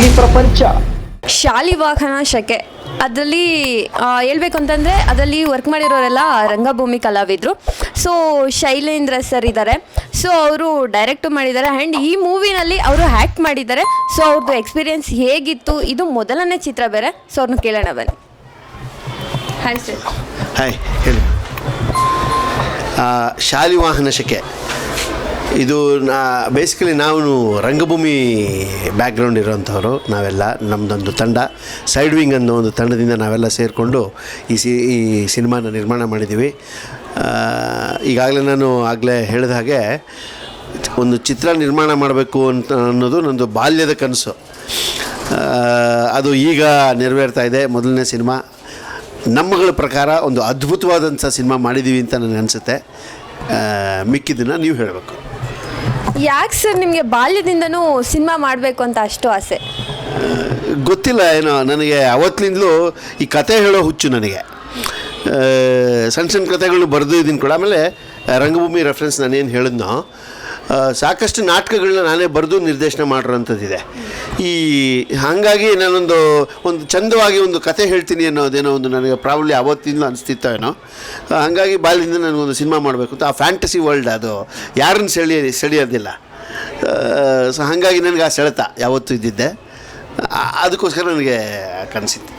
TV ಪ್ರಪಂಚ. ಶಾಲಿವಾಹನ ಶಕೆ ಅದರಲ್ಲಿ ಹೇಳ್ಬೇಕು ಅಂತಂದರೆ ಅದರಲ್ಲಿ ವರ್ಕ್ ಮಾಡಿರೋರೆಲ್ಲ ರಂಗಭೂಮಿ ಕಲಾವಿದರು. ಸೊ ಶೈಲೇಂದ್ರ ಸರ್ ಇದ್ದಾರೆ. ಸೊ ಅವರು ಡೈರೆಕ್ಟು ಮಾಡಿದ್ದಾರೆ ಆ್ಯಂಡ್ ಈ ಮೂವಿನಲ್ಲಿ ಅವರು ಆ್ಯಕ್ಟ್ ಮಾಡಿದ್ದಾರೆ. ಸೊ ಅವ್ರದ್ದು ಎಕ್ಸ್ಪೀರಿಯೆನ್ಸ್ ಹೇಗಿತ್ತು, ಇದು ಮೊದಲನೇ ಚಿತ್ರ ಬೇರೆ. ಸೊ ಅವ್ರನ್ನ ಕೇಳೋಣ ಬನ್ನಿ. Hi sir. ಹಾಯ್, ಹೇಳಿ. ಶಾಲಿವಾಹನ ಶಕೆ ಇದು ಬೇಸಿಕಲಿ ನಾವು ರಂಗಭೂಮಿ ಬ್ಯಾಕ್ಗ್ರೌಂಡ್ ಇರೋವಂಥವ್ರು ನಾವೆಲ್ಲ. ನಮ್ಮದೊಂದು ತಂಡ, ಸೈಡ್ ವಿಂಗ್ ಅನ್ನೋ ಒಂದು ತಂಡದಿಂದ ನಾವೆಲ್ಲ ಸೇರಿಕೊಂಡು ಈ ಸಿನಿಮಾನ ನಿರ್ಮಾಣ ಮಾಡಿದ್ದೀವಿ. ಈಗಾಗಲೇ ನಾನು ಹೇಳಿದ ಹಾಗೆ ಒಂದು ಚಿತ್ರ ನಿರ್ಮಾಣ ಮಾಡಬೇಕು ಅಂತ ಅನ್ನೋದು ನನ್ನದು ಬಾಲ್ಯದ ಕನಸು. ಅದು ಈಗ ನೆರವೇರ್ತಾ ಇದೆ. ಮೊದಲನೇ ಸಿನಿಮಾ ನಮ್ಮಗಳ ಪ್ರಕಾರ ಒಂದು ಅದ್ಭುತವಾದಂಥ ಸಿನಿಮಾ ಮಾಡಿದ್ದೀವಿ ಅಂತ ನನಗೆ ಅನಿಸುತ್ತೆ. ಮಿಕ್ಕಿದ್ದನ್ನು ನೀವು ಹೇಳಬೇಕು. ಯಾಕೆ ಸರ್ ನಿಮಗೆ ಬಾಲ್ಯದಿಂದನೂ ಸಿನಿಮಾ ಮಾಡಬೇಕು ಅಂತ ಅಷ್ಟು ಆಸೆ? ಗೊತ್ತಿಲ್ಲ, ಏನೋ ನನಗೆ ಅವತ್ತಿನಿಂದಲೂ ಈ ಕತೆ ಹೇಳೋ ಹುಚ್ಚು ನನಗೆ. ಸಣ್ಣ ಸಣ್ಣ ಕತೆಗಳು ಬರೆದು ಇದನ್ನು ಕೂಡ. ಆಮೇಲೆ ರಂಗಭೂಮಿ ರೆಫರೆನ್ಸ್ ನಾನೇನು ಹೇಳಿದ್ನೋ, ಸಾಕಷ್ಟು ನಾಟಕಗಳನ್ನ ನಾನೇ ಬರೆದು ನಿರ್ದೇಶನ ಮಾಡಿರೋಂಥದ್ದಿದೆ. ಹಾಗಾಗಿ ನಾನೊಂದು ಚಂದವಾಗಿ ಒಂದು ಕತೆ ಹೇಳ್ತೀನಿ ಅನ್ನೋದೇನೋ ಒಂದು ನನಗೆ ಪ್ರಾಬ್ಲಿ ಅವತ್ತಿಂದ ಅನಿಸ್ತಿತ್ತೋ ಏನೋ. ಹಾಗಾಗಿ ಬಾಲ್ಯದಿಂದ ನನಗೊಂದು ಸಿನಿಮಾ ಮಾಡಬೇಕು ಅಂತ. ಆ ಫ್ಯಾಂಟಸಿ ವರ್ಲ್ಡ್ ಅದು ಯಾರನ್ನು ಸೆಳೆಯೋದಿಲ್ಲ. ಸೊ ಹಾಗಾಗಿ ನನಗೆ ಆ ಸೆಳೆತ ಯಾವತ್ತೂ ಇದ್ದಿದ್ದೆ. ಅದಕ್ಕೋಸ್ಕರ ನನಗೆ ಕನಸಿತ್ತು.